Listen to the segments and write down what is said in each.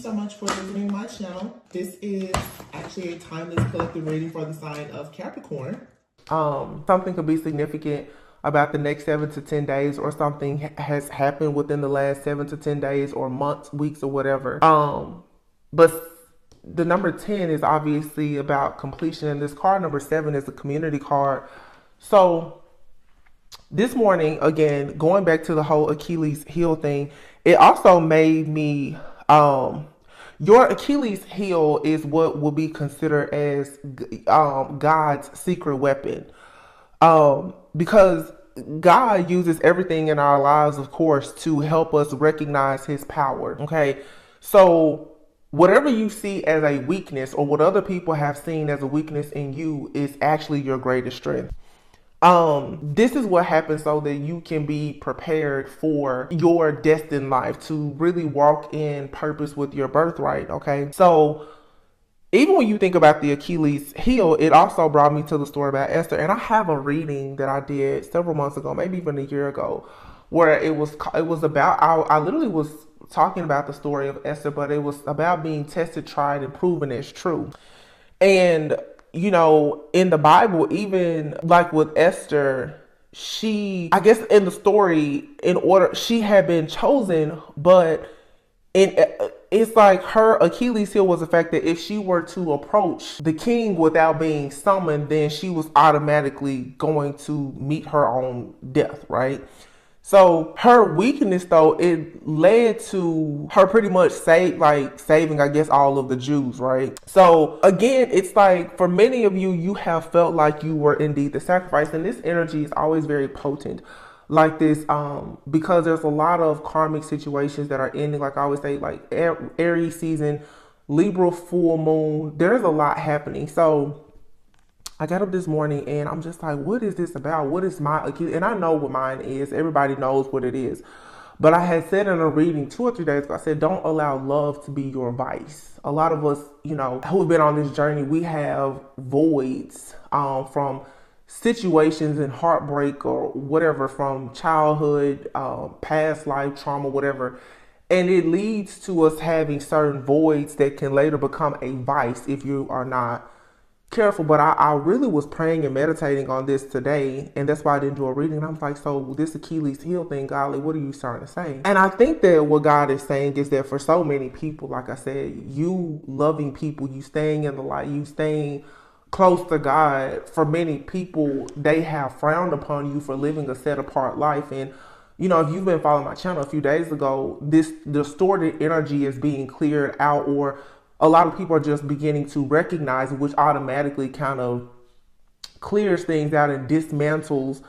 so much for visiting my channel. This is actually a timeless collective reading for the sign of Capricorn. Something could be significant about the next 7 to 10 days, or something has happened within the last 7 to 10 days or months, weeks, or whatever. But the number 10 is obviously about completion, and this card number 7 is a community card. So this morning, again, going back to the whole Achilles heel thing, it also made me, your Achilles heel is what will be considered as God's secret weapon. Because God uses everything in our lives, of course, to help us recognize his power. Okay. So whatever you see as a weakness, or what other people have seen as a weakness in you, is actually your greatest strength. This is what happens so that you can be prepared for your destined life, to really walk in purpose with your birthright. Okay. So even when you think about the Achilles heel, it also brought me to the story about Esther. And I have a reading that I did several months ago, maybe even a year ago, where it was about, I literally was talking about the story of Esther, but it was about being tested, tried, and proven as true. And you know, in the Bible, even like with Esther, I guess in the story, she had been chosen, but it's like her Achilles heel was the fact that if she were to approach the king without being summoned, then she was automatically going to meet her own death, right? So her weakness, though, it led to her pretty much saving, I guess, all of the Jews, right? So again, it's like for many of you, you have felt like you were indeed the sacrifice, and this energy is always very potent like this, because there's a lot of karmic situations that are ending. Like I always say, like Aries season, Libra full moon, there's a lot happening. So I got up this morning and I'm just like, what is this about? What is my Achilles? And I know what mine is. Everybody knows what it is. But I had said in a reading 2 or 3 days ago, I said, don't allow love to be your vice. A lot of us, you know, who've been on this journey, we have voids from situations and heartbreak or whatever, from childhood, past life trauma, whatever. And it leads to us having certain voids that can later become a vice if you are not careful. But I really was praying and meditating on this today, and that's why I didn't do a reading. And I was like, so this Achilles heel thing, golly, what are you starting to say? And I think that what God is saying is that for so many people, like I said, you loving people, you staying in the light, you staying close to God, for many people, they have frowned upon you for living a set apart life. And you know, if you've been following my channel a few days ago, this distorted energy is being cleared out, or a lot of people are just beginning to recognize it, which automatically kind of clears things out and dismantles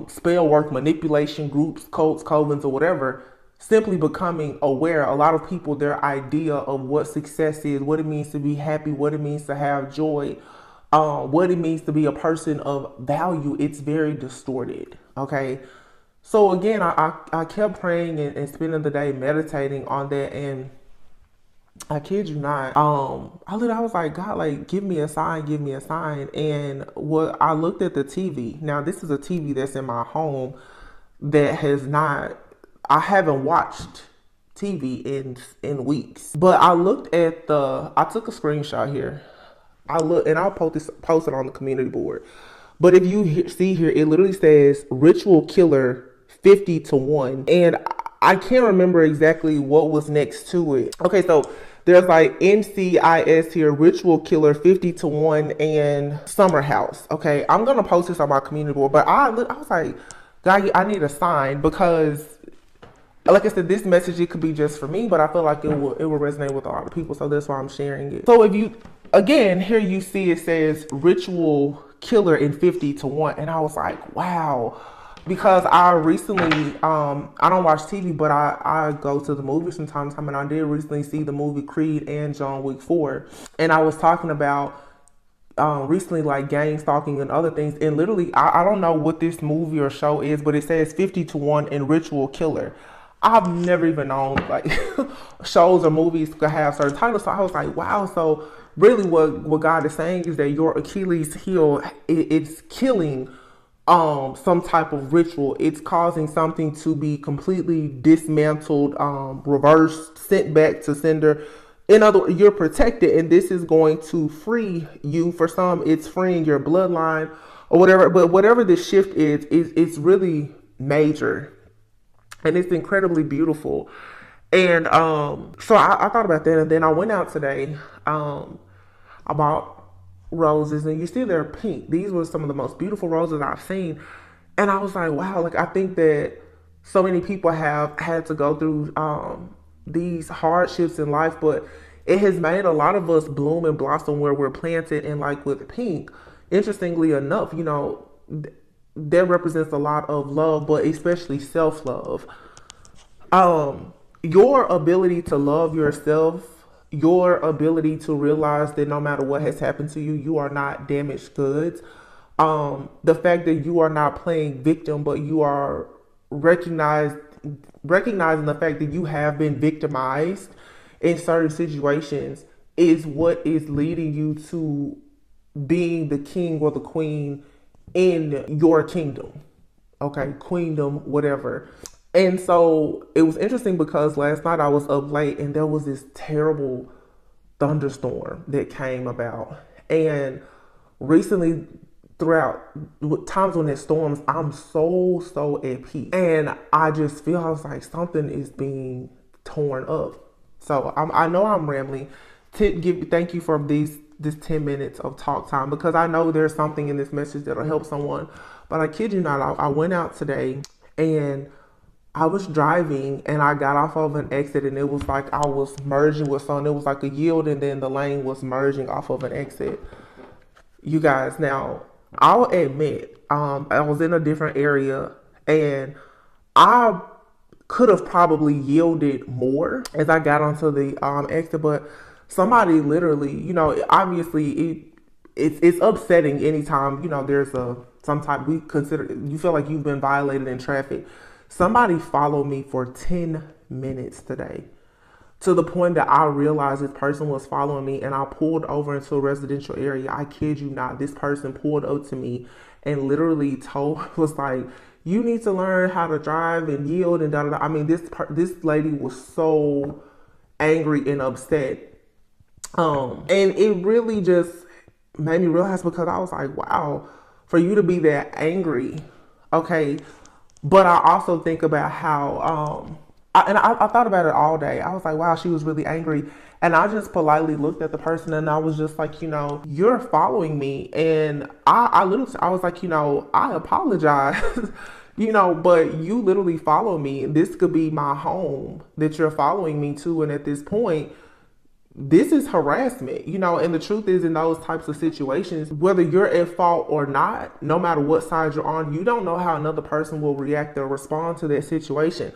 spell work, manipulation, groups, cults, covens, or whatever. Simply becoming aware. A lot of people, their idea of what success is, what it means to be happy, what it means to have joy, what it means to be a person of value, it's very distorted. Okay. So again, I kept praying and spending the day meditating on that, and I kid you not, I was like, God, like, give me a sign, give me a sign. And what I looked at the TV. Now, this is a TV that's in my home that I haven't watched TV in weeks. But I looked at I took a screenshot here. And I'll post it on the community board. But if you see here, it literally says ritual killer 50 to 1. And I can't remember exactly what was next to it. Okay, so there's like NCIS here, ritual killer 50 to 1, and summer house. Okay, I'm going to post this on my community board. But I was like, God, I need a sign, because like I said, this message, it could be just for me, but I feel like it will resonate with a lot of people. So that's why I'm sharing it. So if you, again, here you see it says ritual killer in 50 to 1. And I was like, wow. Because I recently, I don't watch TV, but I go to the movies from time to time. And I did recently see the movie Creed and John Wick 4. And I was talking about recently, like, gang stalking and other things. And literally, I don't know what this movie or show is, but it says 50 to 1 and ritual killer. I've never even known, like, shows or movies could have certain titles. So I was like, wow. So really what God is saying is that your Achilles heel, it's killing some type of ritual. It's causing something to be completely dismantled, reversed, sent back to sender. In other words, you're protected, and this is going to free you. For some, it's freeing your bloodline or whatever. But whatever the shift is, it's really major, and it's incredibly beautiful. And so I thought about that, and then I went out today. I bought roses, and you see they're pink. These were some of the most beautiful roses I've seen, and I was like, wow. Like, I think that so many people have had to go through these hardships in life, but it has made a lot of us bloom and blossom where we're planted. And like with pink, interestingly enough, you know, that represents a lot of love, but especially self-love. Your ability to love yourself, your ability to realize that no matter what has happened to you, you are not damaged goods. The fact that you are not playing victim, but you are recognizing the fact that you have been victimized in certain situations is what is leading you to being the king or the queen in your kingdom. Okay, queendom, whatever. And so it was interesting because last night I was up late and there was this terrible thunderstorm that came about. And recently, throughout times when it storms, I'm so at peace. And I just feel, I was like, something is being torn up. So I know I'm rambling. Thank you for this 10 minutes of talk time, because I know there's something in this message that'll help someone. But I kid you not, I went out today and I was driving and I got off of an exit, and it was like I was merging with someone. It was like a yield, and then the lane was merging off of an exit. You guys, now I'll admit, I was in a different area and I could have probably yielded more as I got onto the exit, but somebody literally, you know, obviously it's upsetting anytime, you know, there's you feel like you've been violated in traffic. Somebody followed me for 10 minutes today, to the point that I realized this person was following me, and I pulled over into a residential area. I kid you not, this person pulled up to me and literally was like, you need to learn how to drive and yield and da-da-da. I mean, this lady was so angry and upset. And it really just made me realize, because I was like, wow, for you to be that angry. Okay. But I also think about how, I thought about it all day. I was like, wow, she was really angry. And I just politely looked at the person and I was just like, you know, you're following me. And I was like, you know, I apologize, you know, but you literally follow me. This could be my home that you're following me to. And at this point, this is harassment, you know. And the truth is, in those types of situations, whether you're at fault or not, no matter what side you're on, you don't know how another person will react or respond to that situation.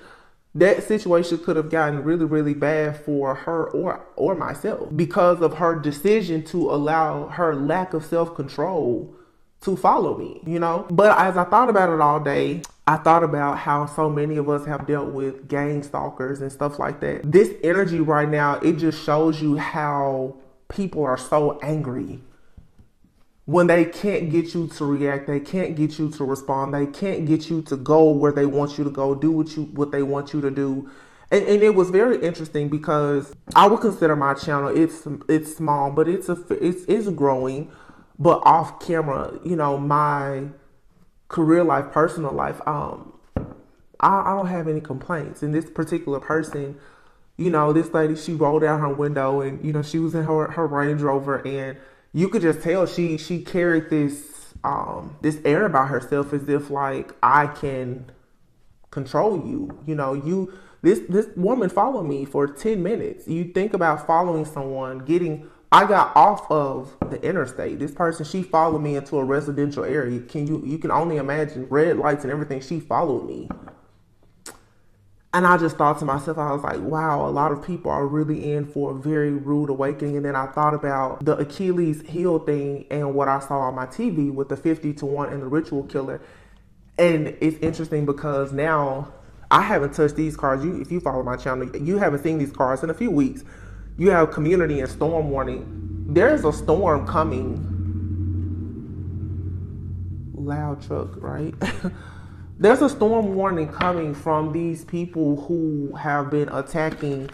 That situation could have gotten really, really bad for her or myself because of her decision to allow her lack of self-control to follow me, you know. But as I thought about it all day, I thought about how so many of us have dealt with gang stalkers and stuff like that. This energy right now, it just shows you how people are so angry when they can't get you to react, they can't get you to respond, they can't get you to go where they want you to go, do what they want you to do. And it was very interesting because I would consider my channel, it's small, but it's growing. But off camera, you know, my career life, personal life, I don't have any complaints. And this particular person, you know, this lady, she rolled down her window and, you know, she was in her Range Rover, and you could just tell she carried this air about herself, as if like, I can control you. You know, this woman followed me for 10 minutes. You think about following someone, I got off of the interstate. This person, she followed me into a residential area. You can only imagine, red lights and everything. She followed me. And I just thought to myself, I was like, wow, a lot of people are really in for a very rude awakening. And then I thought about the Achilles heel thing and what I saw on my TV with the 50-1 and the ritual killer. And it's interesting because now I haven't touched these cards. If you follow my channel, you haven't seen these cards in a few weeks. You have community and storm warning. There's a storm coming loud truck, right? There's a storm warning coming from these people who have been attacking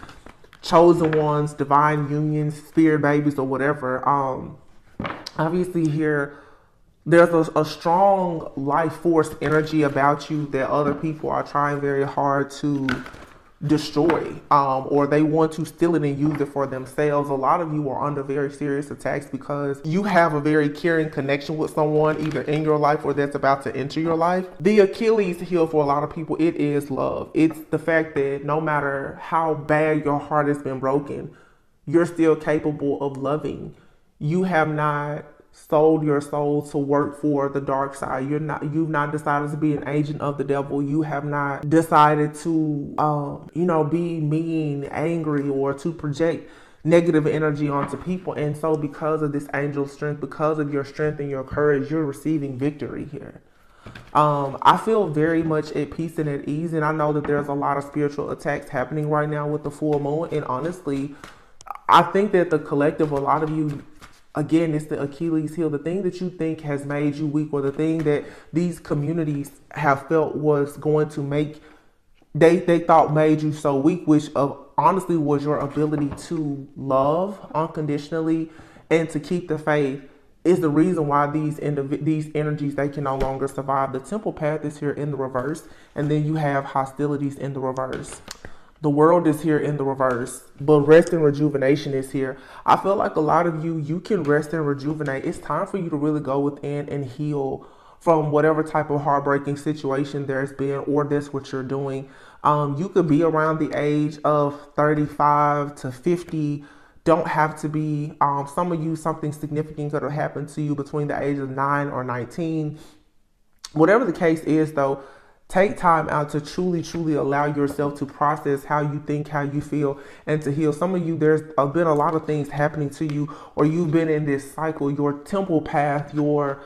chosen ones, divine unions, spirit babies, or whatever. Obviously here there's a strong life force energy about you that other people are trying very hard to destroy, or they want to steal it and use it for themselves. A lot of you are under very serious attacks because you have a very caring connection with someone either in your life or that's about to enter your life. The Achilles heel for a lot of people, it is love. It's the fact that no matter how bad your heart has been broken, you're still capable of loving. You have not sold your soul to work for the dark side. You've not decided to be an agent of the devil. You have not decided to be mean, angry, or to project negative energy onto people. And so because of this angel strength, because of your strength and your courage, you're receiving victory here. I feel very much at peace and at ease, and I know that there's a lot of spiritual attacks happening right now with the full moon. And honestly, I think that the collective, a lot of you, again, it's the Achilles heel. The thing that you think has made you weak, or the thing that these communities have felt was going to make, they thought made you so weak, which honestly was your ability to love unconditionally and to keep the faith, is the reason why these energies, they can no longer survive. The temple path is here in the reverse, and then you have hostilities in the reverse. The world is here in the reverse, but rest and rejuvenation is here. I feel like a lot of you can rest and rejuvenate. It's time for you to really go within and heal from whatever type of heartbreaking situation there's been, or that's what you're doing. You could be around the age of 35 to 50. Don't have to be. Some of you, something significant could have happened to you between the ages of 9 or 19. Whatever the case is, though, take time out to truly, truly allow yourself to process how you think, how you feel, and to heal. Some of you, there's been a lot of things happening to you, or you've been in this cycle, your temple path, your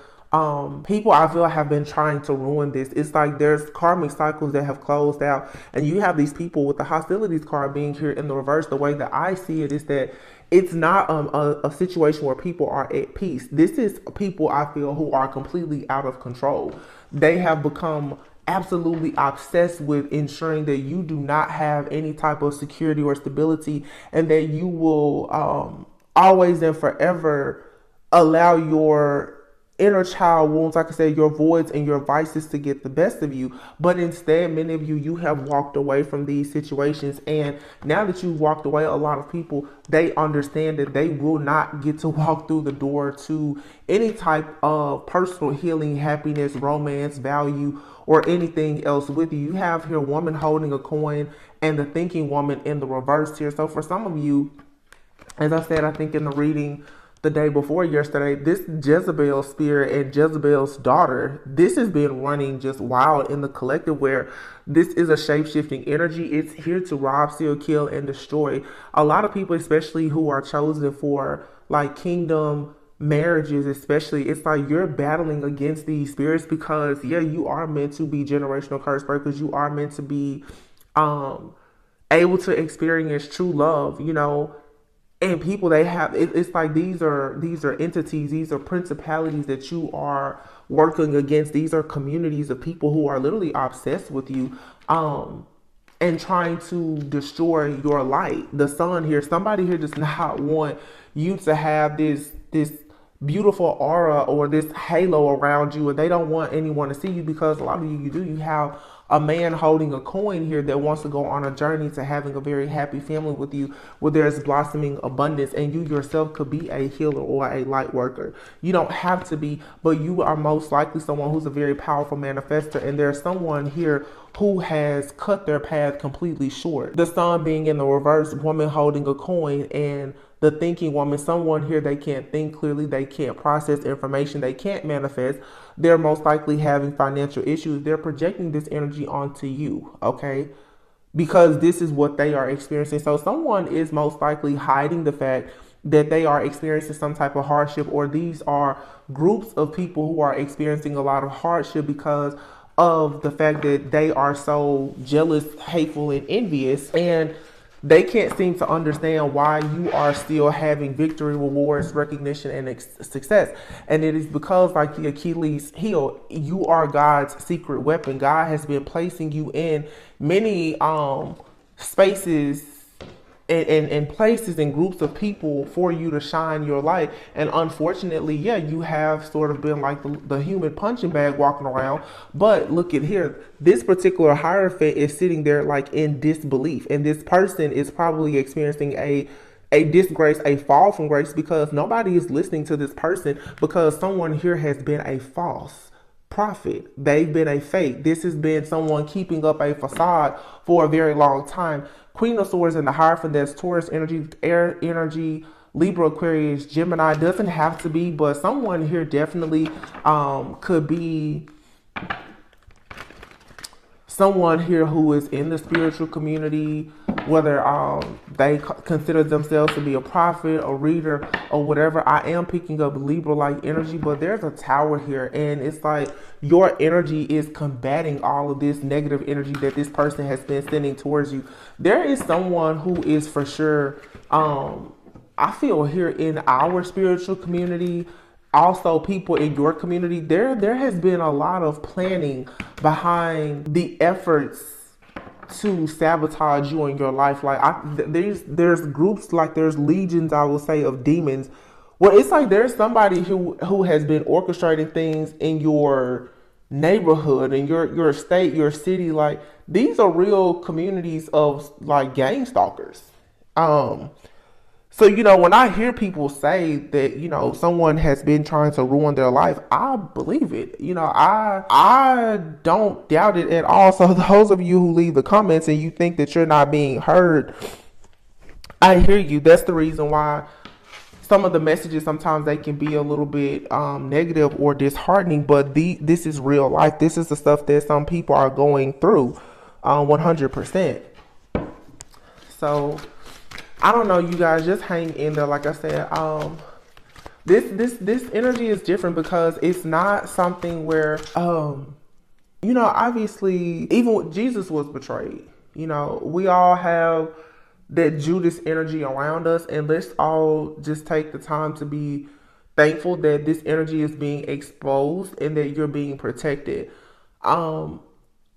people, I feel, have been trying to ruin this. It's like there's karmic cycles that have closed out, and you have these people with the hostilities card being here in the reverse. The way that I see it is that it's not a situation where people are at peace. This is people, I feel, who are completely out of control. They have become absolutely obsessed with ensuring that you do not have any type of security or stability, and that you will always and forever allow your inner child wounds, like I said, your voids and your vices to get the best of you. But instead, many of you have walked away from these situations. And now that you've walked away, a lot of people, they understand that they will not get to walk through the door to any type of personal healing, happiness, romance, value, or anything else with you. You have here woman holding a coin and the thinking woman in the reverse here. So for some of you, as I said, I think in the reading the day before yesterday, this Jezebel spirit and Jezebel's daughter, this has been running just wild in the collective, where this is a shape-shifting energy. It's here to rob, steal, kill, and destroy. A lot of people, especially who are chosen for like kingdom marriages, especially, it's like you're battling against these spirits because, yeah, you are meant to be generational curse breakers. You are meant to be able to experience true love, you know. And people, they have, it's like these are entities, these are principalities that you are working against. These are communities of people who are literally obsessed with you and trying to destroy your light. The sun here, somebody here does not want you to have this beautiful aura or this halo around you, and they don't want anyone to see you, because a lot of you have a man holding a coin here that wants to go on a journey to having a very happy family with you, where there's blossoming abundance, and you yourself could be a healer or a light worker. You don't have to be, but you are most likely someone who's a very powerful manifester, and there's someone here who has cut their path completely short. The sun being in the reverse, woman holding a coin, and the thinking woman, someone here, they can't think clearly, they can't process information, they can't manifest. They're most likely having financial issues. They're projecting this energy onto you, okay? Because this is what they are experiencing. So someone is most likely hiding the fact that they are experiencing some type of hardship, or these are groups of people who are experiencing a lot of hardship because of the fact that they are so jealous, hateful, and envious. And They can't seem to understand why you are still having victory, rewards, recognition, and success. And it is because, like the Achilles heel, you are God's secret weapon. God has been placing you in many spaces and places and groups of people for you to shine your light. And unfortunately, yeah, you have sort of been like the human punching bag walking around. But look at here, this particular hierophant is sitting there like in disbelief, and this person is probably experiencing a disgrace, a fall from grace, because nobody is listening to this person, because someone here has been a false prophet. They've been a fake. This has been someone keeping up a facade for a very long time. Queen of Swords in the Hierophant, that's Taurus energy, air energy, Libra, Aquarius, Gemini. Doesn't have to be, but someone here definitely could be someone here who is in the spiritual community, whether they consider themselves to be a prophet, a reader, or whatever. I am picking up Libra-like energy, but there's a tower here, and it's like your energy is combating all of this negative energy that this person has been sending towards you. There is someone who is for sure, I feel here in our spiritual community, also people in your community, there has been a lot of planning behind the efforts to sabotage you in your life. Like there's groups, like there's legions, I will say, of demons, where it's like there's somebody who has been orchestrating things in your neighborhood, in your state, your city. Like these are real communities of like gang stalkers. So, when I hear people say that, someone has been trying to ruin their life, I believe it. I don't doubt it at all. So those of you who leave the comments and you think that you're not being heard, I hear you. That's the reason why some of the messages, sometimes they can be a little bit negative or disheartening, but this is real life. This is the stuff that some people are going through 100%. So I don't know, you guys, just hang in there. Like I said, this energy is different because it's not something where, obviously, even Jesus was betrayed. We all have that Judas energy around us, and let's all just take the time to be thankful that this energy is being exposed and that you're being protected.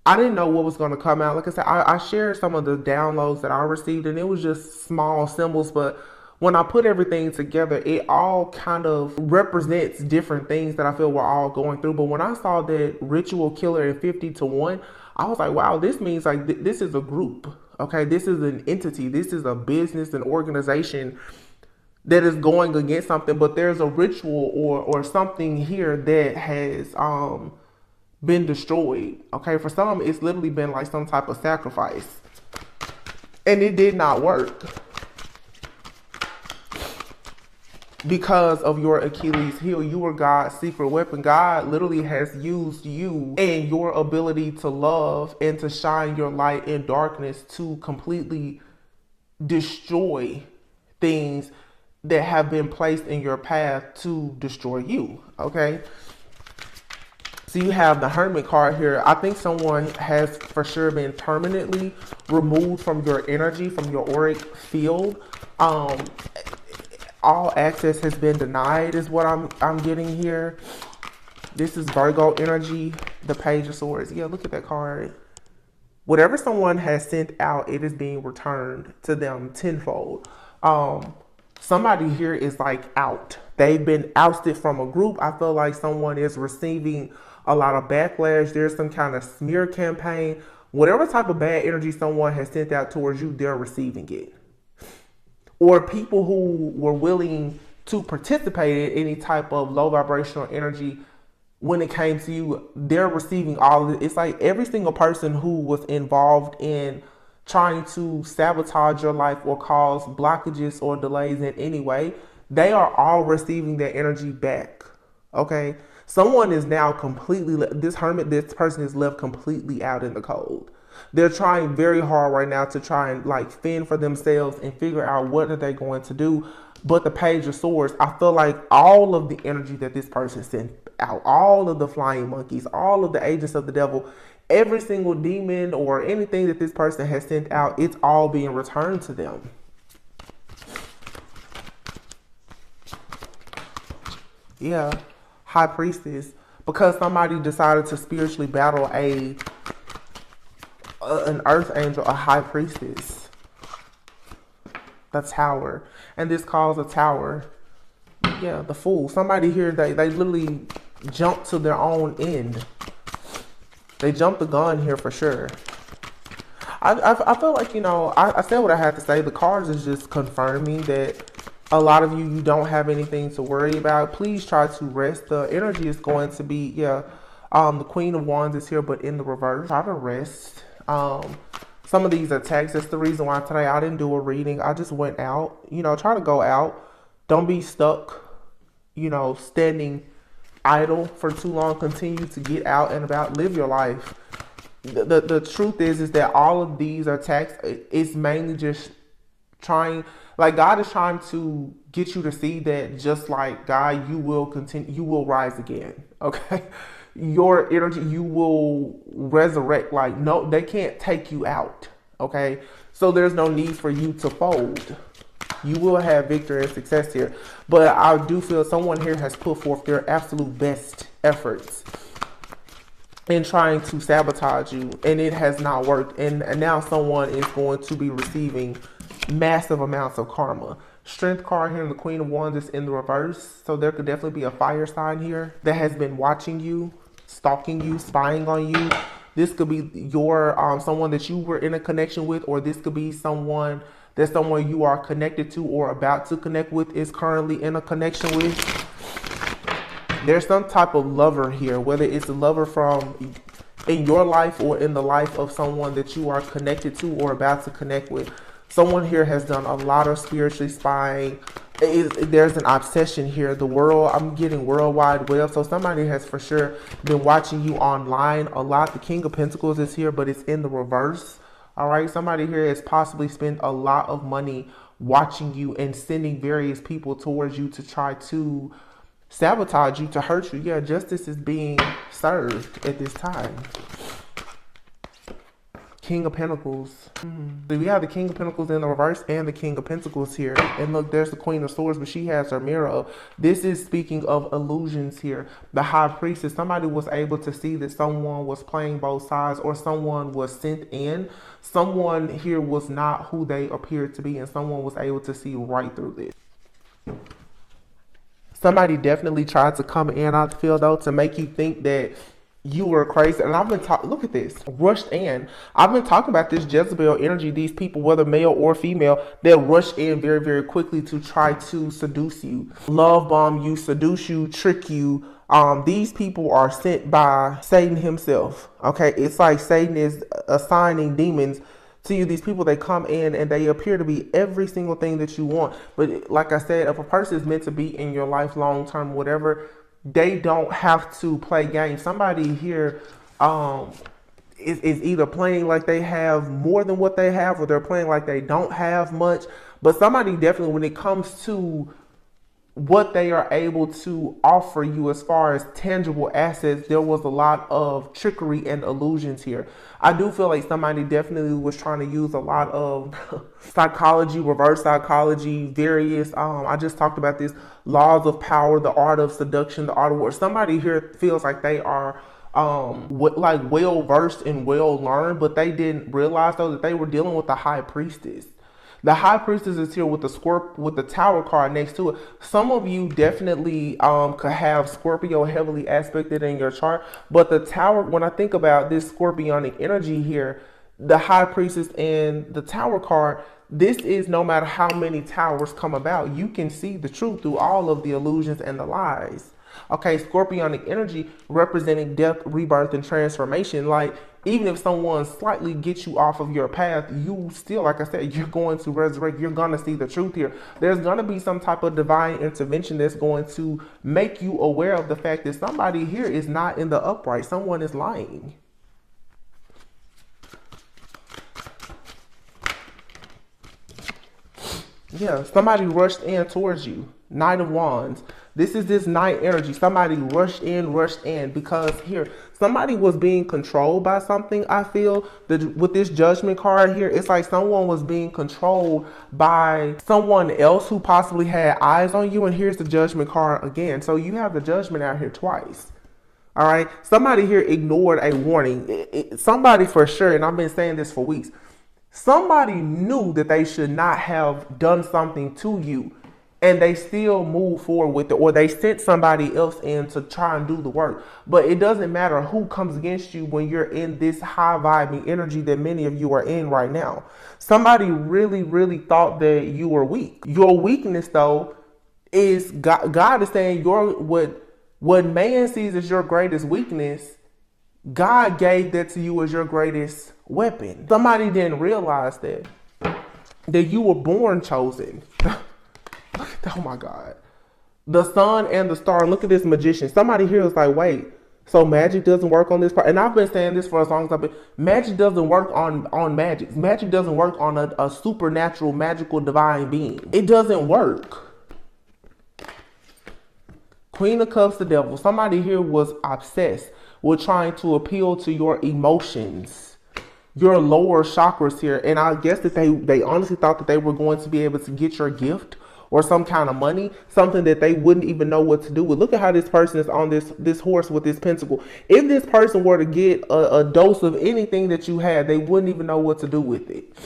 I didn't know what was going to come out. Like I said, I shared some of the downloads that I received, and it was just small symbols. But when I put everything together, it all kind of represents different things that I feel we're all going through. But when I saw that ritual killer in 50-1, I was like, wow, this means like this is a group. Okay, this is an entity. This is a business, an organization that is going against something. But there's a ritual or something here that has been destroyed. Okay, for some it's literally been like some type of sacrifice, and it did not work because of your Achilles heel. You were God's secret weapon. God literally has used you and your ability to love and to shine your light in darkness to completely destroy things that have been placed in your path to destroy you. Okay, so you have the Hermit card here. I think someone has for sure been permanently removed from your energy, from your auric field. All access has been denied is what I'm getting here. This is Virgo energy, the Page of Swords. Yeah, look at that card. Whatever someone has sent out, it is being returned to them tenfold. Somebody here is like out. They've been ousted from a group. I feel like someone is receiving a lot of backlash. There's some kind of smear campaign. Whatever type of bad energy someone has sent out towards you, they're receiving it. Or people who were willing to participate in any type of low vibrational energy when it came to you, they're receiving all of it. It's like every single person who was involved in trying to sabotage your life or cause blockages or delays in any way, they are all receiving their energy back. Okay? Someone is now completely, this person is left completely out in the cold. They're trying very hard right now to try and like fend for themselves and figure out what are they going to do. But the Page of Swords, I feel like all of the energy that this person sent out, all of the flying monkeys, all of the agents of the devil, every single demon or anything that this person has sent out, it's all being returned to them. Yeah, High Priestess, because somebody decided to spiritually battle an earth angel, a High Priestess. The Tower, and this calls a Tower. Yeah, the Fool. Somebody here, they literally jumped to their own end. They jumped the gun here for sure. I feel like, you know, I said what I had to say. The cards is just confirming that a lot of you don't have anything to worry about. Please try to rest. The energy is going to be, the Queen of Wands is here, but in the reverse. Try to rest. Some of these attacks, that's the reason why today I didn't do a reading. I just went out. You know, try to go out. Don't be stuck, you know, standing idle for too long. Continue to get out and about. Live your life. The truth is that all of these attacks, it's mainly just trying, like God is trying to get you to see that just like God, you will continue, you will rise again. Okay. Your energy, you will resurrect. Like, no, they can't take you out. Okay. So there's no need for you to fold. You will have victory and success here. But I do feel someone here has put forth their absolute best efforts in trying to sabotage you, and it has not worked. And now someone is going to be receiving massive amounts of karma. Strength card here, the Queen of Wands is in the reverse. So there could definitely be a fire sign here that has been watching you, stalking you, spying on you. This could be your someone that you were in a connection with, or this could be someone you are connected to or about to connect with is currently in a connection with. There's some type of lover here, whether it's a lover from in your life or in the life of someone that you are connected to or about to connect with. Someone here has done a lot of spiritually spying. There's an obsession here. The world, I'm getting worldwide web. So somebody has for sure been watching you online a lot. The King of Pentacles is here, but it's in the reverse. All right. Somebody here has possibly spent a lot of money watching you and sending various people towards you to try to sabotage you, to hurt you. Yeah, justice is being served at this time. King of Pentacles. So we have the King of Pentacles in the reverse and the King of Pentacles here. And look, there's the Queen of Swords, but she has her mirror up. This is speaking of illusions here. The High Priestess, somebody was able to see that someone was playing both sides, or someone was sent in. Someone here was not who they appeared to be, and someone was able to see right through this. Somebody definitely tried to come in out the field though to make you think that you were crazy. And I've been talking, look at this, rushed in. I've been talking about this Jezebel energy, these people, whether male or female, they'll rush in very, very quickly to try to seduce you, love bomb you, seduce you, trick you. These people are sent by Satan himself. Okay. It's like Satan is assigning demons to you. These people, they come in and they appear to be every single thing that you want. But like I said, if a person is meant to be in your life long term, whatever, they don't have to play games. Somebody here is either playing like they have more than what they have, or they're playing like they don't have much. But somebody definitely, when it comes to what they are able to offer you as far as tangible assets, there was a lot of trickery and illusions here. I do feel like somebody definitely was trying to use a lot of psychology, reverse psychology, various, I just talked about this, laws of power, the art of seduction, the art of war. Somebody here feels like they are like well versed and well learned, but they didn't realize though that they were dealing with the High Priestess. The High Priestess is here with the Tower card next to it. Some of you definitely could have Scorpio heavily aspected in your chart. But the Tower, when I think about this Scorpionic energy here, the High Priestess and the Tower card, this is no matter how many towers come about, you can see the truth through all of the illusions and the lies. Okay, Scorpionic energy representing death, rebirth, and transformation. Like, even if someone slightly gets you off of your path, you still, like I said, you're going to resurrect. You're going to see the truth here. There's going to be some type of divine intervention that's going to make you aware of the fact that somebody here is not in the upright. Someone is lying. Yeah, somebody rushed in towards you. Knight of Wands. This is this night energy. Somebody rushed in because here, somebody was being controlled by something. I feel that with this judgment card here, it's like someone was being controlled by someone else who possibly had eyes on you. And here's the judgment card again. So you have the judgment out here twice. All right. Somebody here ignored a warning. Somebody for sure, and I've been saying this for weeks. Somebody knew that they should not have done something to you, and they still move forward with it, or they sent somebody else in to try and do the work. But it doesn't matter who comes against you when you're in this high vibing energy that many of you are in right now. Somebody really, really thought that you were weak. Your weakness, though, is God is saying what man sees as your greatest weakness, God gave that to you as your greatest weapon. Somebody didn't realize that you were born chosen. Oh my God. The sun and the star. Look at this magician. Somebody here is like, wait, so magic doesn't work on this part? And I've been saying this for as long as I've been. Magic doesn't work on magic. Magic doesn't work on a supernatural, magical, divine being. It doesn't work. Queen of Cups, the devil. Somebody here was obsessed with trying to appeal to your emotions, your lower chakras here. And I guess that they honestly thought that they were going to be able to get your gift or some kind of money, something that they wouldn't even know what to do with. Look at how this person is on this horse with this pentacle. If this person were to get a dose of anything that you had, they wouldn't even know what to do with it,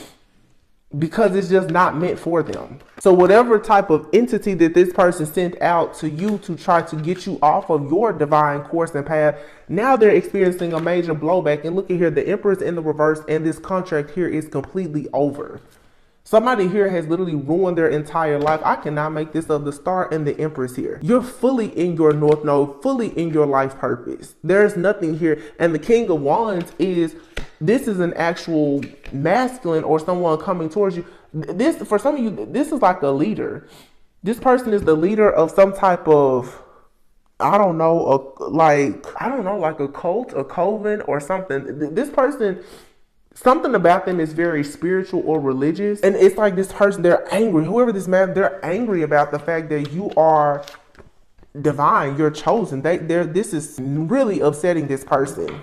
because it's just not meant for them. So whatever type of entity that this person sent out to you to try to get you off of your divine course and path, now they're experiencing a major blowback. And look at here, the Emperor's in the reverse, and this contract here is completely over. Somebody here has literally ruined their entire life. I cannot make this up. The Star and the Empress here. You're fully in your North Node, fully in your life purpose. There's nothing here. And the King of Wands this is an actual masculine or someone coming towards you. This, for some of you, this is like a leader. This person is the leader of some type of, like a cult, a coven or something. This person, something about them is very spiritual or religious. And it's like this person, they're angry. Whoever this man, they're angry about the fact that you are divine, you're chosen. This is really upsetting this person.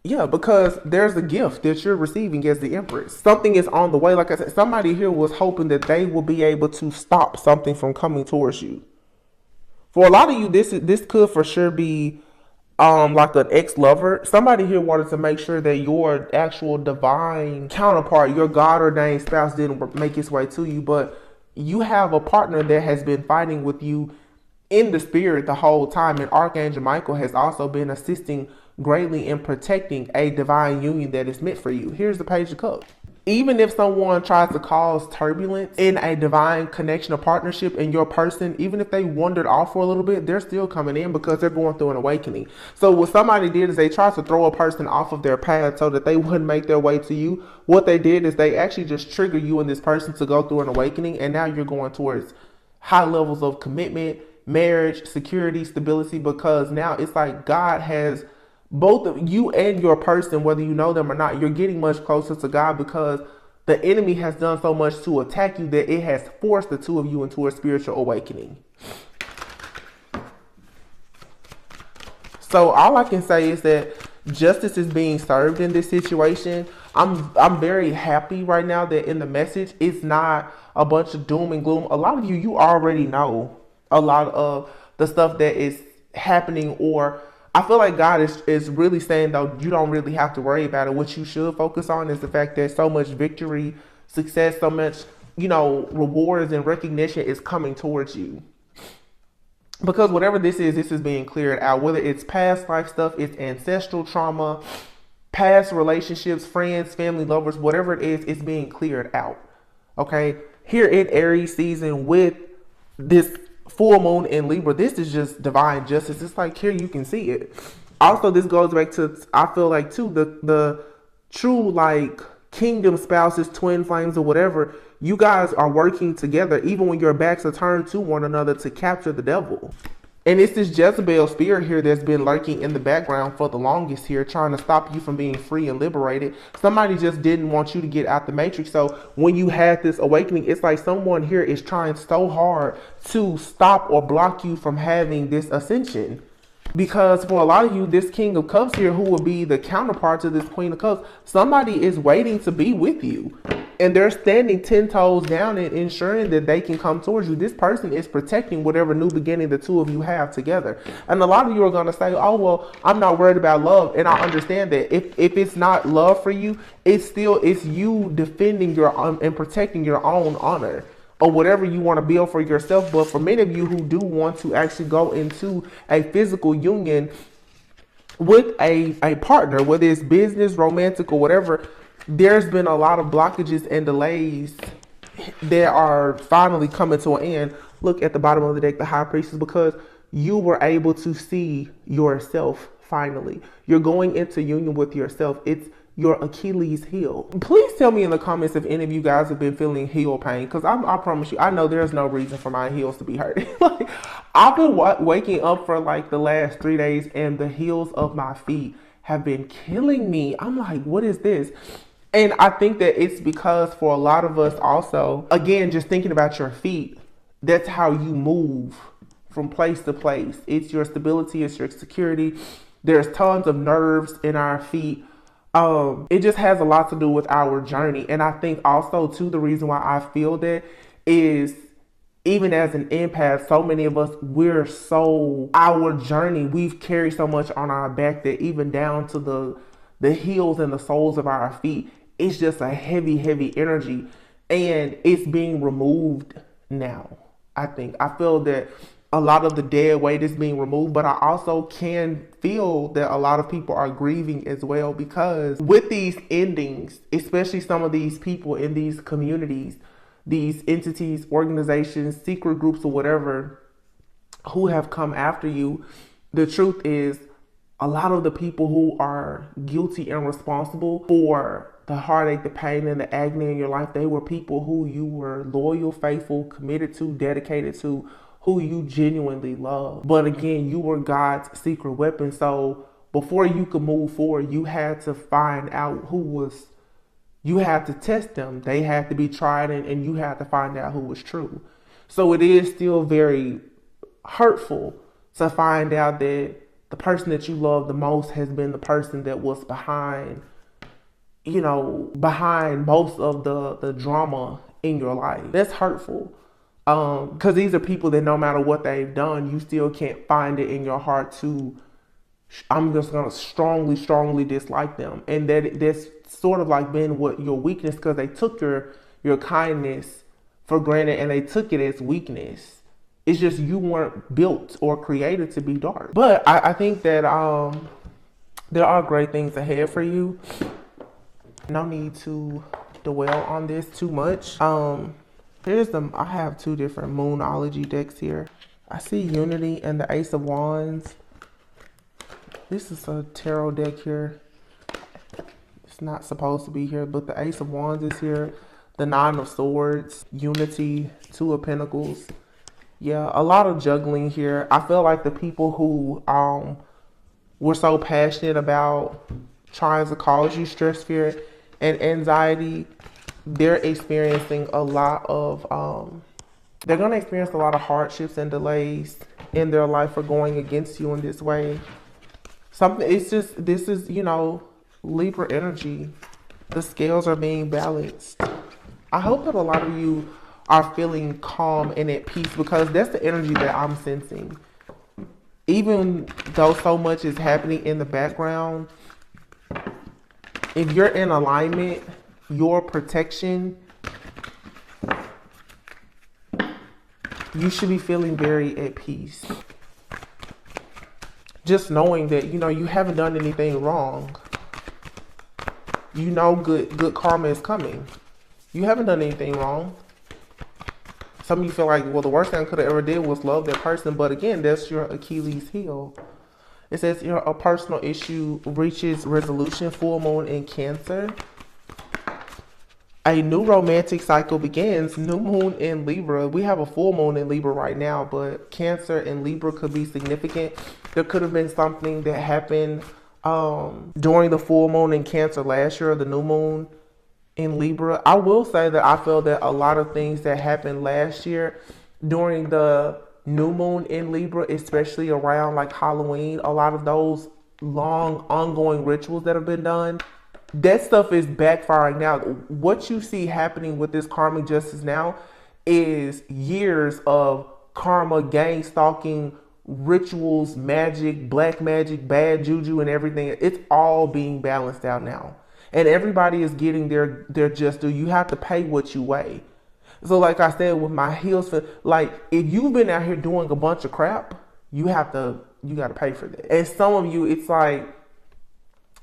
Yeah, because there's a gift that you're receiving as the Empress. Something is on the way. Like I said, somebody here was hoping that they will be able to stop something from coming towards you. For a lot of you, this could for sure be like an ex-lover. Somebody here wanted to make sure that your actual divine counterpart, your God-ordained spouse, didn't make its way to you. But you have a partner that has been fighting with you in the spirit the whole time. And Archangel Michael has also been assisting greatly in protecting a divine union that is meant for you. Here's the Page of Cups. Even if someone tries to cause turbulence in a divine connection or partnership in your person, even if they wandered off for a little bit, they're still coming in because they're going through an awakening. So what somebody did is they tried to throw a person off of their path so that they wouldn't make their way to you. What they did is they actually just trigger you and this person to go through an awakening. And now you're going towards high levels of commitment, marriage, security, stability, because now it's like God has both of you and your person, whether you know them or not, you're getting much closer to God because the enemy has done so much to attack you that it has forced the two of you into a spiritual awakening. So all I can say is that justice is being served in this situation. I'm very happy right now that in the message, it's not a bunch of doom and gloom. A lot of you already know a lot of the stuff that is happening, or I feel like God is really saying, though, you don't really have to worry about it. What you should focus on is the fact that so much victory, success, so much, rewards and recognition is coming towards you. Because whatever this is being cleared out, whether it's past life stuff, it's ancestral trauma, past relationships, friends, family, lovers, whatever it is, it's being cleared out. Okay. Here in Aries season with this full moon in Libra, this is just divine justice. It's like here you can see it. Also, this goes back to, I feel like too, the true like kingdom spouses, twin flames, or whatever. You guys are working together even when your backs are turned to one another to capture the devil. And it's this Jezebel spirit here that's been lurking in the background for the longest here, trying to stop you from being free and liberated. Somebody just didn't want you to get out the matrix. So when you had this awakening, it's like someone here is trying so hard to stop or block you from having this ascension. Because for a lot of you, this King of Cups here, who will be the counterpart to this Queen of Cups, somebody is waiting to be with you. And they're standing 10 toes down and ensuring that they can come towards you. This person is protecting whatever new beginning the two of you have together. And a lot of you are going to say, oh, well, I'm not worried about love. And I understand that if it's not love for you, it's you defending your and protecting your own honor, or whatever you want to build for yourself. But for many of you who do want to actually go into a physical union with a partner, whether it's business, romantic, or whatever, there's been a lot of blockages and delays that are finally coming to an end. Look at the bottom of the deck, the High Priestess, because you were able to see yourself finally. You're going into union with yourself. It's your Achilles heel. Please tell me in the comments if any of you guys have been feeling heel pain, because I promise you, I know there's no reason for my heels to be hurt. Like, I've been waking up for like the last 3 days and the heels of my feet have been killing me. I'm like, what is this? And I think that it's because for a lot of us also, again, just thinking about your feet, that's how you move from place to place. It's your stability, it's your security. There's tons of nerves in our feet. It just has a lot to do with our journey. And I think also too, the reason why I feel that is, even as an empath, so many of us, our journey, we've carried so much on our back that even down to the heels and the soles of our feet, it's just a heavy, heavy energy, and it's being removed now. I feel that a lot of the dead weight is being removed, but I also can feel that a lot of people are grieving as well, because with these endings, especially some of these people in these communities, these entities, organizations, secret groups, or whatever, who have come after you, the truth is, a lot of the people who are guilty and responsible for the heartache, the pain, and the agony in your life, they were people who you were loyal, faithful, committed to, dedicated to, who you genuinely love. But again, you were God's secret weapon. So before you could move forward, you had to find out you had to test them. They had to be tried, and you had to find out who was true. So it is still very hurtful to find out that the person that you love the most has been the person that was behind most of the drama in your life. That's hurtful. Because these are people that no matter what they've done, you still can't find it in your heart to, I'm just going to strongly, strongly dislike them. And that's sort of like been what your weakness, because they took your kindness for granted and they took it as weakness. It's just you weren't built or created to be dark. But I think that there are great things ahead for you. No need to dwell on this too much. I have two different Moonology decks here. I see Unity and the Ace of Wands. This is a tarot deck here. It's not supposed to be here, but the Ace of Wands is here. The Nine of Swords, Unity, Two of Pentacles. Yeah, a lot of juggling here. I feel like the people who were so passionate about trying to cause you stress, fear, and anxiety, they're experiencing a lot of they're going to experience a lot of hardships and delays in their life for going against you in this way. This is Libra energy. The scales are being balanced. I hope that a lot of you are feeling calm and at peace, because that's the energy that I'm sensing. Even though so much is happening in the background, if you're in alignment, your protection, you should be feeling very at peace. Just knowing that, you haven't done anything wrong. Good karma is coming. You haven't done anything wrong. Some of you feel like, well, the worst thing I could have ever did was love that person. But again, that's your Achilles heel. It says a personal issue reaches resolution, full moon in Cancer. A new romantic cycle begins. New moon in Libra. We have a full moon in Libra right now, but Cancer and Libra could be significant. There could have been something that happened during the full moon in Cancer last year, or the new moon in Libra. I will say that I feel that a lot of things that happened last year during the new moon in Libra, especially around like Halloween, a lot of those long ongoing rituals that have been done, that stuff is backfiring now. What you see happening with this karmic justice now is years of karma, gang stalking, rituals, magic, black magic, bad juju, and everything. It's all being balanced out now. And everybody is getting their just due. You have to pay what you weigh. So like I said, with my heels, like if you've been out here doing a bunch of crap, you got to pay for that. And some of you, it's like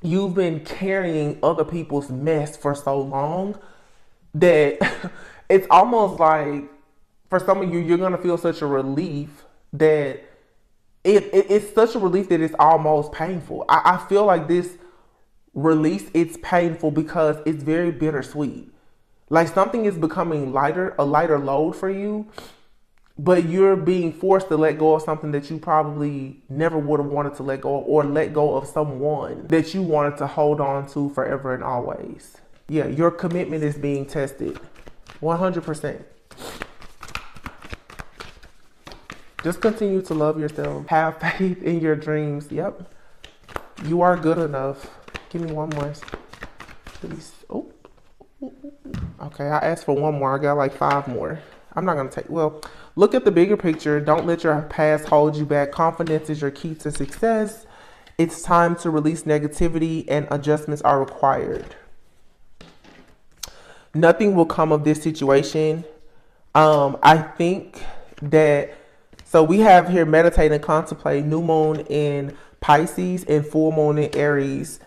you've been carrying other people's mess for so long that it's almost like for some of you, you're going to feel such a relief that it's such a relief that it's almost painful. I feel like this release, it's painful because it's very bittersweet. Like something is becoming lighter, a lighter load for you, but you're being forced to let go of something that you probably never would have wanted to let go of, or let go of someone that you wanted to hold on to forever and always. Yeah, your commitment is being tested 100%. Just continue to love yourself. Have faith in your dreams. Yep. You are good enough. Give me one more, please. Oh. Okay, I asked for one more. I got like 5 more. I'm not going to take, well, look at the bigger picture. Don't let your past hold you back. Confidence is your key to success. It's time to release negativity and adjustments are required. Nothing will come of this situation. I think that, so we have here meditate and contemplate, new moon in Pisces and full moon in Aries.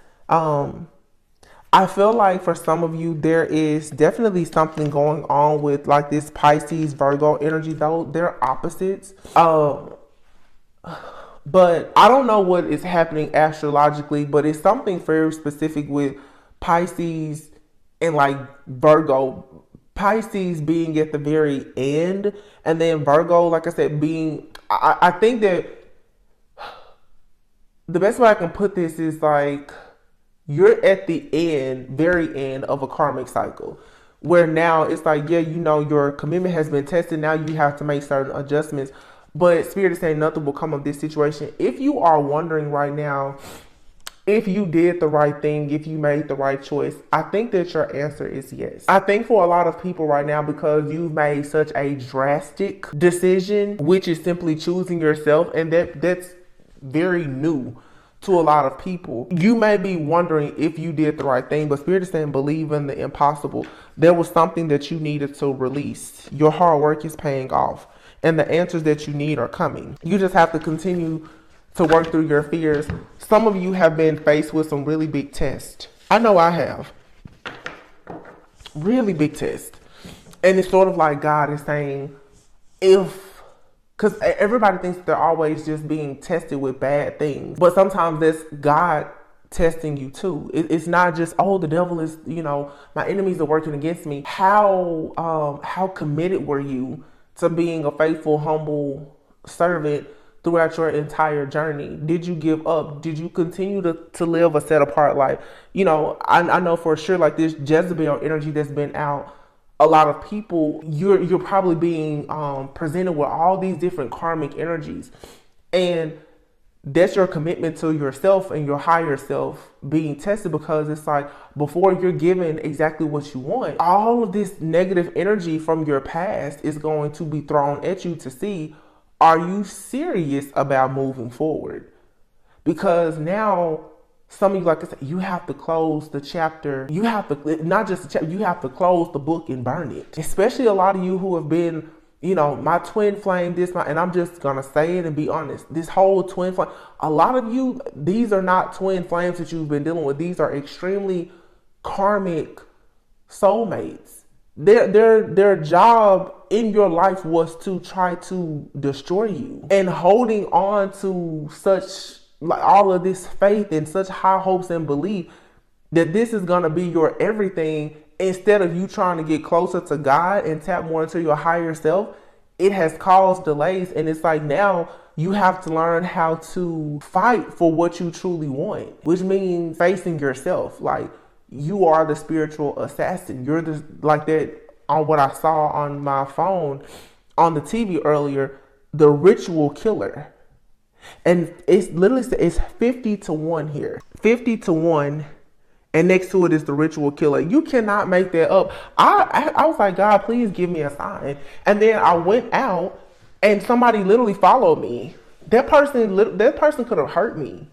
I feel like for some of you, there is definitely something going on with like this Pisces, Virgo energy, though they're opposites. But I don't know what is happening astrologically, but it's something very specific with Pisces and like Virgo. Pisces being at the very end, and then Virgo, like I said, being, I think that the best way I can put this is like, you're at the end, very end of a karmic cycle where now it's like, yeah, you know, your commitment has been tested. Now you have to make certain adjustments, but Spirit is saying nothing will come of this situation. If you are wondering right now, if you did the right thing, if you made the right choice, I think that your answer is yes. I think for a lot of people right now, because you've made such a drastic decision, which is simply choosing yourself, and that's very new to a lot of people. You may be wondering if you did the right thing, but Spirit is saying believe in the impossible. There was something that you needed to release. Your hard work is paying off, and the answers that you need are coming. You just have to continue to work through your fears. Some of you have been faced with some really big tests. I know I have. Really big tests. And it's sort of like God is saying, because everybody thinks they're always just being tested with bad things. But sometimes that's God testing you too. It's not just, oh, the devil is, you know, my enemies are working against me. How committed were you to being a faithful, humble servant throughout your entire journey? Did you give up? Did you continue to live a set apart life? You know, I know for sure, like this Jezebel energy that's been out, a lot of people, you're probably being presented with all these different karmic energies, and that's your commitment to yourself and your higher self being tested, because it's like before you're given exactly what you want, all of this negative energy from your past is going to be thrown at you to see, are you serious about moving forward? Because now some of you, like I said, you have to close the chapter. You have to, not just the chapter, you have to close the book and burn it. Especially a lot of you who have been, you know, my twin flame, and I'm just going to say it and be honest. This whole twin flame, a lot of you, these are not twin flames that you've been dealing with. These are extremely karmic soulmates. Their job in your life was to try to destroy you, and holding on to such, like, all of this faith and such high hopes and belief that this is going to be your everything, instead of you trying to get closer to God and tap more into your higher self, it has caused delays. And it's like now you have to learn how to fight for what you truly want, which means facing yourself. Like, you are the spiritual assassin. You're the, like that on what I saw on my phone on the TV earlier, the ritual killer. And it's literally, it's 50-1 here. 50-1. And next to it is the ritual killer. You cannot make that up. I was like, God, please give me a sign. And then I went out and somebody literally followed me. That person could have hurt me.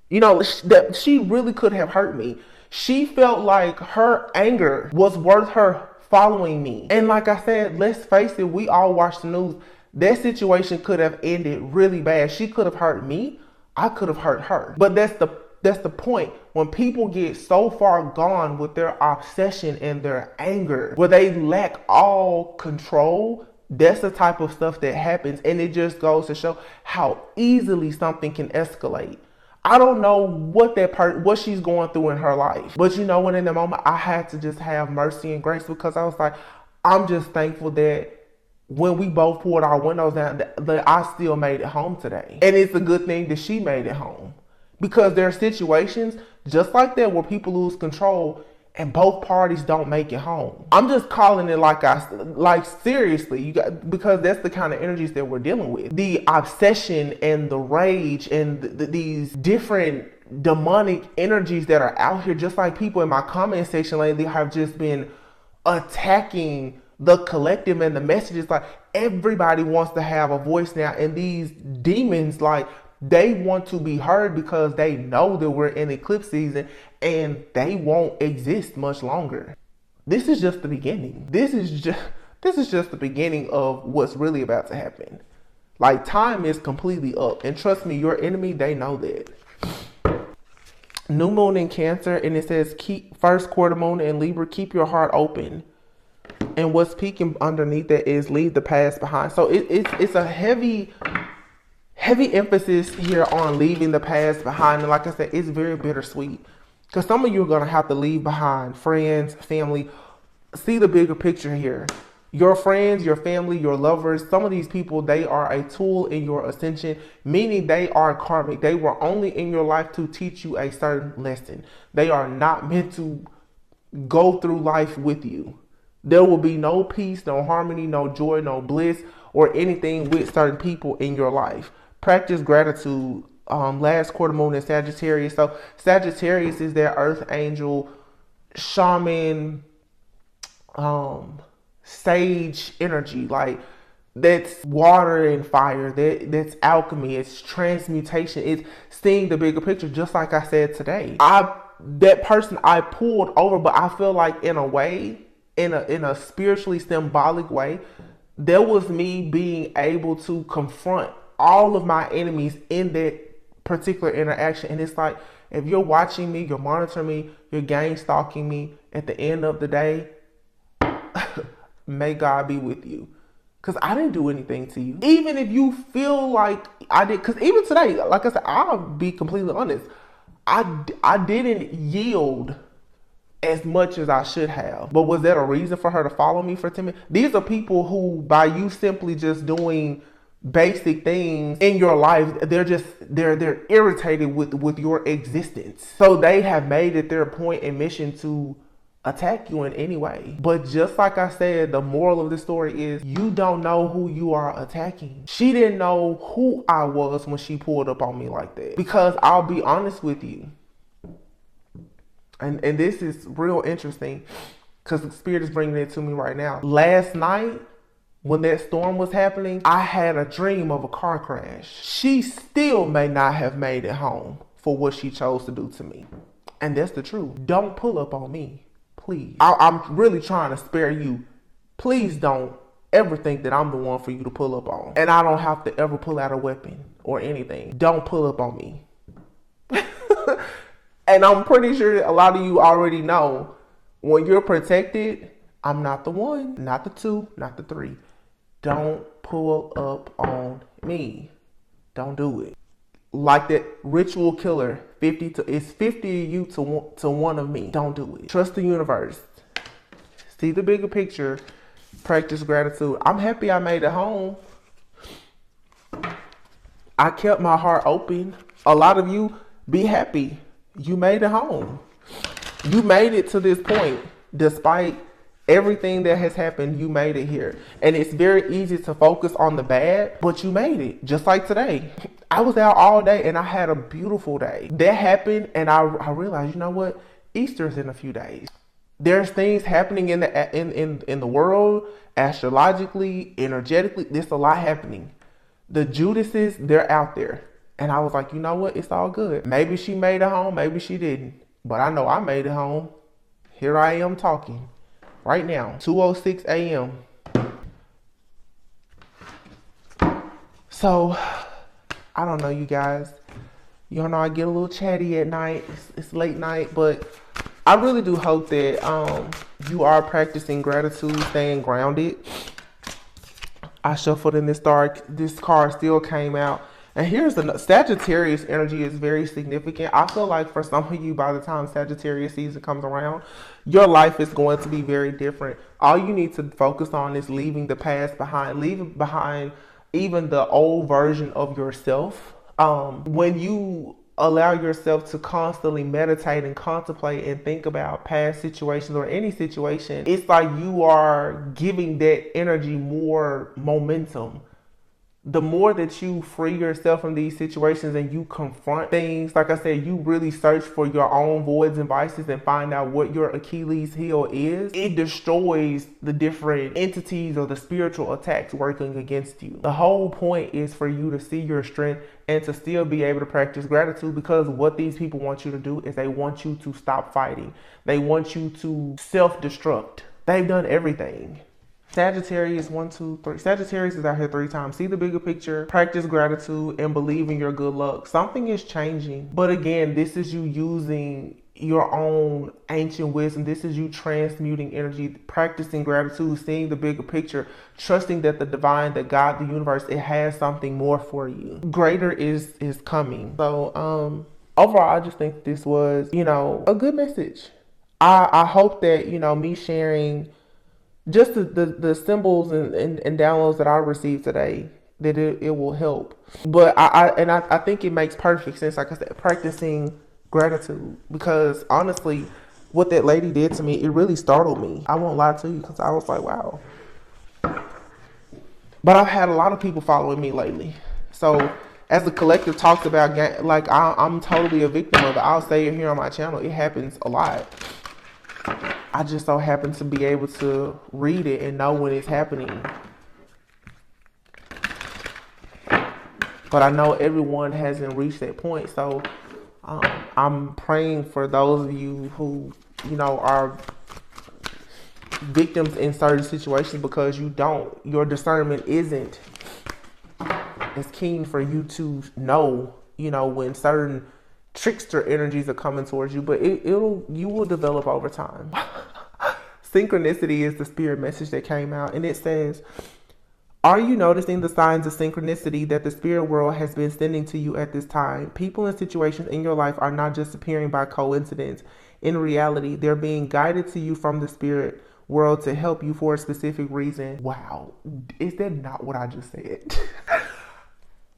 You know, that she really could have hurt me. She felt like her anger was worth her following me. And like I said, let's face it, we all watch the news. That situation could have ended really bad. She could have hurt me. I could have hurt her. But that's the point. When people get so far gone with their obsession and their anger, where they lack all control, that's the type of stuff that happens. And it just goes to show how easily something can escalate. I don't know what she's going through in her life. But you know what, in the moment, I had to just have mercy and grace, because I was like, I'm just thankful that when we both pulled our windows down, that I still made it home today. And it's a good thing that she made it home. Because there are situations just like that where people lose control and both parties don't make it home. I'm just calling it like seriously, because that's the kind of energies that we're dealing with. The obsession and the rage and these different demonic energies that are out here, just like people in my comment section lately have just been attacking the collective and the messages. Like, everybody wants to have a voice now, and these demons, like, they want to be heard because they know that we're in eclipse season and they won't exist much longer. This is just the beginning. This is just the beginning of what's really about to happen. Like, time is completely up, and trust me, your enemy, they know that. New moon in Cancer, and it says keep first quarter moon in Libra, keep your heart open. And what's peeking underneath that is leave the past behind. So it's a heavy emphasis here on leaving the past behind. And like I said, it's very bittersweet, because some of you are going to have to leave behind friends, family. See the bigger picture here. Your friends, your family, your lovers, some of these people, they are a tool in your ascension, meaning they are karmic. They were only in your life to teach you a certain lesson. They are not meant to go through life with you. There will be no peace, no harmony, no joy, no bliss, or anything with certain people in your life. Practice gratitude. Last quarter moon in Sagittarius. So Sagittarius is their earth angel, shaman, sage energy. Like, that's water and fire. That's alchemy. It's transmutation. It's seeing the bigger picture. Just like I said today, that person I pulled over, but I feel like in a way, in a spiritually symbolic way, there was me being able to confront all of my enemies in that particular interaction. And it's like, if you're watching me, you're monitoring me, you're gang stalking me, at the end of the day, may God be with you. Because I didn't do anything to you. Even if you feel like I did, because even today, like I said, I'll be completely honest, I didn't yield as much as I should have. But was that a reason for her to follow me for 10 minutes? These are people who, by you simply just doing basic things in your life, they're irritated with your existence. So they have made it their point and mission to attack you in any way. But just like I said, the moral of the story is you don't know who you are attacking. She didn't know who I was when she pulled up on me like that. Because I'll be honest with you, and this is real interesting, because the spirit is bringing it to me right now. Last night, when that storm was happening, I had a dream of a car crash. She still may not have made it home for what she chose to do to me. And that's the truth. Don't pull up on me, please. I'm really trying to spare you. Please don't ever think that I'm the one for you to pull up on. And I don't have to ever pull out a weapon or anything. Don't pull up on me. And I'm pretty sure a lot of you already know, when you're protected, I'm not the one, not the two, not the three. Don't pull up on me. Don't do it. Like that ritual killer, it's 50 of you to one of me. Don't do it. Trust the universe. See the bigger picture. Practice gratitude. I'm happy I made it home. I kept my heart open. A lot of you, be happy. You made it home. You made it to this point. Despite everything that has happened, you made it here. And it's very easy to focus on the bad, but you made it. Just like today. I was out all day and I had a beautiful day. That happened and I realized, you know what? Easter's in a few days. There's things happening in the world, astrologically, energetically. There's a lot happening. The Judases, they're out there. And I was like, you know what? It's all good. Maybe she made it home. Maybe she didn't. But I know I made it home. Here I am talking. Right now, 2:06 a.m. So, I don't know, you guys. You know, I get a little chatty at night. It's late night, but I really do hope that you are practicing gratitude, staying grounded. I shuffled in this dark. This card still came out. And here's the Sagittarius energy is very significant. I feel like for some of you, by the time Sagittarius season comes around, your life is going to be very different. All you need to focus on is leaving the past behind, leaving behind even the old version of yourself. When you allow yourself to constantly meditate and contemplate and think about past situations or any situation, it's like you are giving that energy more momentum. The more that you free yourself from these situations and you confront things, like I said, you really search for your own voids and vices and find out what your Achilles heel is, it destroys the different entities or the spiritual attacks working against you. The whole point is for you to see your strength and to still be able to practice gratitude, because what these people want you to do is they want you to stop fighting. They want you to self-destruct. They've done everything. Sagittarius, 1, 2, 3. Sagittarius is out here 3 times. See the bigger picture, practice gratitude, and believe in your good luck. Something is changing. But again, this is you using your own ancient wisdom. This is you transmuting energy, practicing gratitude, seeing the bigger picture, trusting that the divine, that God, the universe, it has something more for you. Greater is coming. So overall, I just think this was, a good message. I hope that, me sharing just the symbols and downloads that I received today, that it will help. But I think it makes perfect sense, like I said, practicing gratitude, because honestly, what that lady did to me, it really startled me. I won't lie to you, because I was like, wow. But I've had a lot of people following me lately. So as the collective talks about, like I'm totally a victim of it. I'll say it here on my channel. It happens a lot. I just so happen to be able to read it and know when it's happening. But I know everyone hasn't reached that point. So I'm praying for those of you who, are victims in certain situations, because your discernment isn't as keen for you to know, when certain trickster energies are coming towards you, but you will develop over time. Synchronicity is the spirit message that came out, and it says, are you noticing the signs of synchronicity that the spirit world has been sending to you at this time? People and situations in your life are not just appearing by coincidence. In reality, they're being guided to you from the spirit world to help you for a specific reason. Wow, is that not what I just said?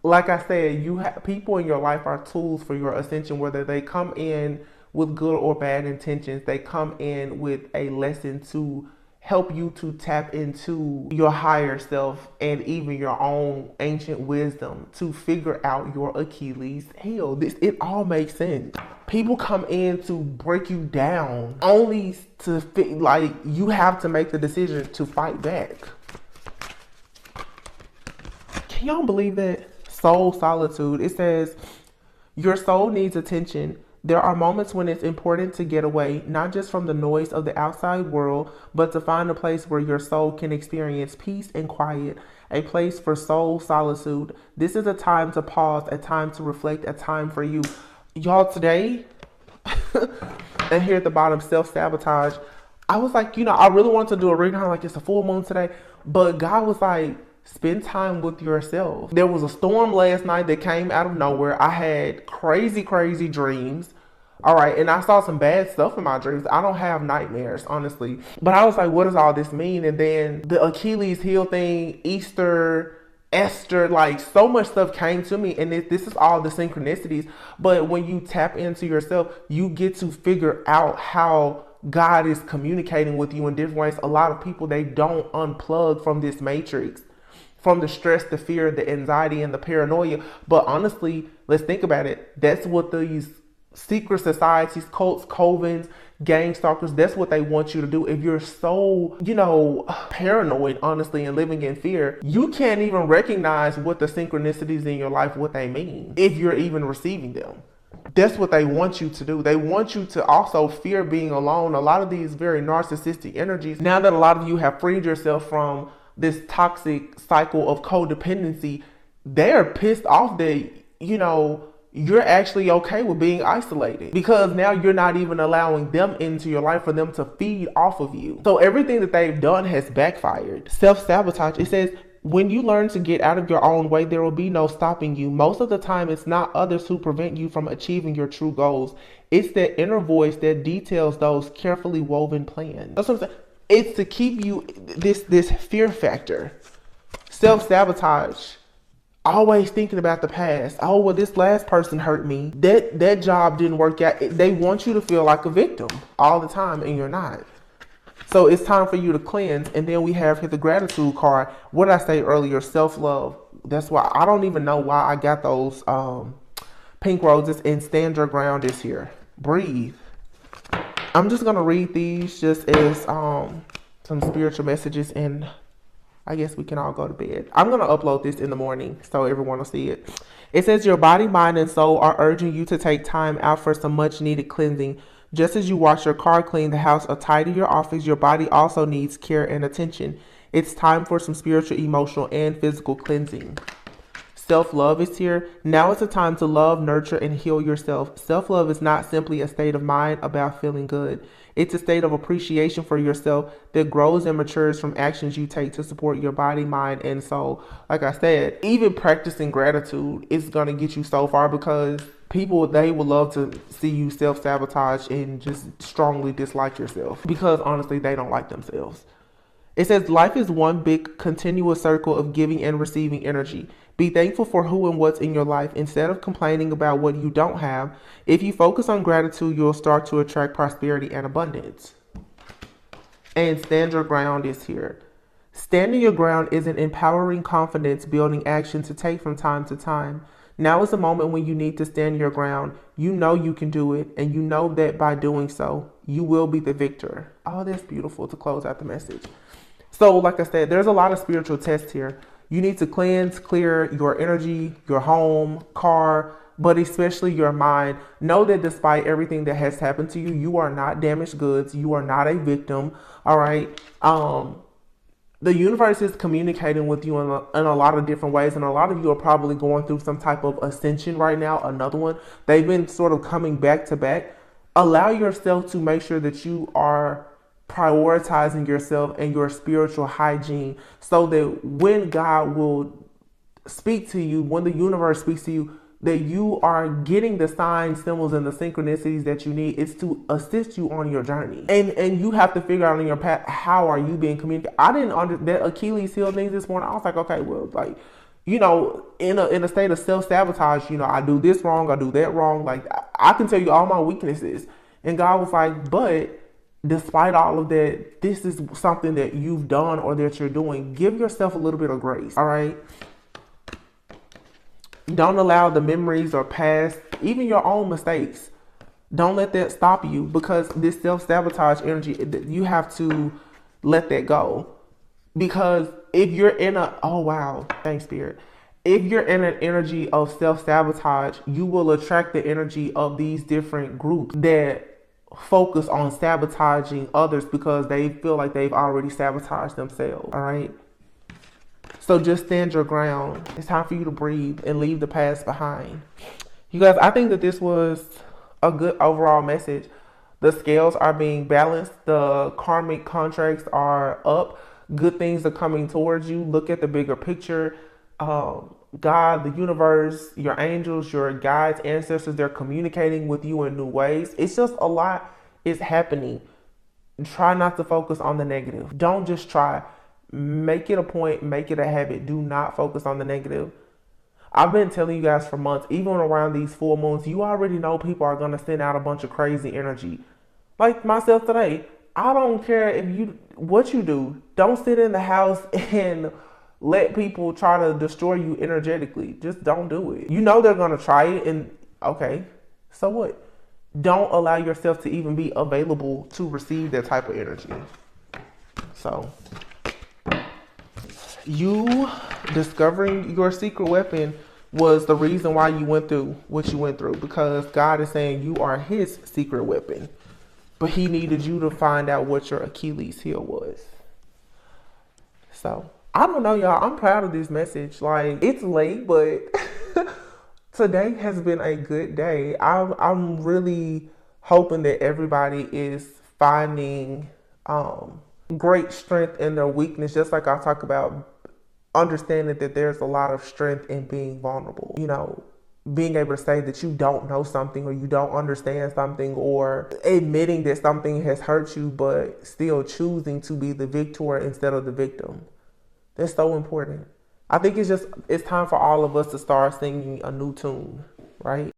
Like I said, people in your life are tools for your ascension, whether they come in with good or bad intentions. They come in with a lesson to help you to tap into your higher self and even your own ancient wisdom to figure out your Achilles heel. It all makes sense. People come in to break you down only to like you have to make the decision to fight back. Can y'all believe that? Soul solitude. It says, your soul needs attention. There are moments when it's important to get away, not just from the noise of the outside world, but to find a place where your soul can experience peace and quiet, a place for soul solitude. This is a time to pause, a time to reflect, a time for you. Y'all, today, and here at the bottom, self-sabotage. I was like, I really want to do a reading, like it's a full moon today, but God was like, spend time with yourself. There was a storm last night that came out of nowhere. I had crazy dreams. All right. And I saw some bad stuff in my dreams. I don't have nightmares, honestly. But I was like, what does all this mean? And then the Achilles heel thing, Easter, Esther, like so much stuff came to me. And this is all the synchronicities. But when you tap into yourself, you get to figure out how God is communicating with you in different ways. A lot of people, they don't unplug from this matrix, from the stress, the fear, the anxiety, and the paranoia. But honestly, let's think about it. That's what these secret societies, cults, covens, gang stalkers, that's what they want you to do. If you're so, paranoid, honestly, and living in fear, you can't even recognize what the synchronicities in your life, what they mean, if you're even receiving them. That's what they want you to do. They want you to also fear being alone. A lot of these very narcissistic energies, now that a lot of you have freed yourself from this toxic cycle of codependency, they're pissed off that, you're actually okay with being isolated, because now you're not even allowing them into your life for them to feed off of you. So everything that they've done has backfired. Self-sabotage, it says, when you learn to get out of your own way, there will be no stopping you. Most of the time, it's not others who prevent you from achieving your true goals. It's that inner voice that details those carefully woven plans. That's what I'm saying. It's to keep you, this fear factor. Self-sabotage. Always thinking about the past. Oh, well, this last person hurt me. That job didn't work out. They want you to feel like a victim all the time, and you're not. So it's time for you to cleanse. And then we have here the gratitude card. What did I say earlier? Self-love. That's why I don't even know why I got those pink roses. And stand your ground is here. Breathe. I'm just going to read these just as some spiritual messages, and I guess we can all go to bed. I'm going to upload this in the morning so everyone will see it. It says, your body, mind, and soul are urging you to take time out for some much needed cleansing. Just as you wash your car, clean the house, or tidy your office, your body also needs care and attention. It's time for some spiritual, emotional, and physical cleansing. Self-love is here. Now is the time to love, nurture, and heal yourself. Self-love is not simply a state of mind about feeling good. It's a state of appreciation for yourself that grows and matures from actions you take to support your body, mind, and soul. Like I said, even practicing gratitude is going to get you so far, because people, they would love to see you self-sabotage and just strongly dislike yourself, because honestly, they don't like themselves. It says, life is one big continuous circle of giving and receiving energy. Be thankful for who and what's in your life instead of complaining about what you don't have. If you focus on gratitude, you'll start to attract prosperity and abundance. And stand your ground is here. Standing your ground is an empowering, confidence building action to take from time to time. Now is the moment when you need to stand your ground. You know you can do it, and you know that by doing so, you will be the victor. Oh, that's beautiful to close out the message. So like I said, there's a lot of spiritual tests here. You need to cleanse, clear your energy, your home, car, but especially your mind. Know that despite everything that has happened to you, you are not damaged goods. You are not a victim. All right. The universe is communicating with you in a lot of different ways. And a lot of you are probably going through some type of ascension right now. Another one. They've been sort of coming back to back. Allow yourself to make sure that you are prioritizing yourself and your spiritual hygiene, so that when God will speak to you, when the universe speaks to you, that you are getting the signs, symbols, and the synchronicities that you need. It's to assist you on your journey. And you have to figure out in your path, how are you being communicated? I didn't understand that Achilles heel thing this morning. I was like, okay, well, like, in a state of self-sabotage, I do this wrong, I do that wrong. Like, I can tell you all my weaknesses. And God was like, but despite all of that, this is something that you've done or that you're doing. Give yourself a little bit of grace, all right? Don't allow the memories or past, even your own mistakes, don't let that stop you, because this self-sabotage energy, you have to let that go. Because if you're in thanks, Spirit. If you're in an energy of self-sabotage, you will attract the energy of these different groups that focus on sabotaging others because they feel like they've already sabotaged themselves. All right. So just stand your ground. It's time for you to breathe and leave the past behind. You guys, I think that this was a good overall message. The scales are being balanced. The karmic contracts are up. Good things are coming towards you. Look at the bigger picture. God, the universe, your angels, your guides, ancestors, they're communicating with you in new ways. It's just a lot is happening. Try not to focus on the negative. Don't just try. Make it a point, make it a habit. Do not focus on the negative. I've been telling you guys for months, even around these full moons, you already know people are going to send out a bunch of crazy energy. Like myself today, I don't care what you do. Don't sit in the house and let people try to destroy you energetically. Just don't do it. You know they're going to try it, and okay, so what? Don't allow yourself to even be available to receive that type of energy. So, you discovering your secret weapon was the reason why you went through what you went through, because God is saying you are his secret weapon, but he needed you to find out what your Achilles heel was. So I don't know, y'all. I'm proud of this message. Like, it's late, but today has been a good day. I'm really hoping that everybody is finding great strength in their weakness, just like I talk about understanding that there's a lot of strength in being vulnerable. You know, being able to say that you don't know something, or you don't understand something, or admitting that something has hurt you, but still choosing to be the victor instead of the victim. That's so important. I think it's time for all of us to start singing a new tune, right?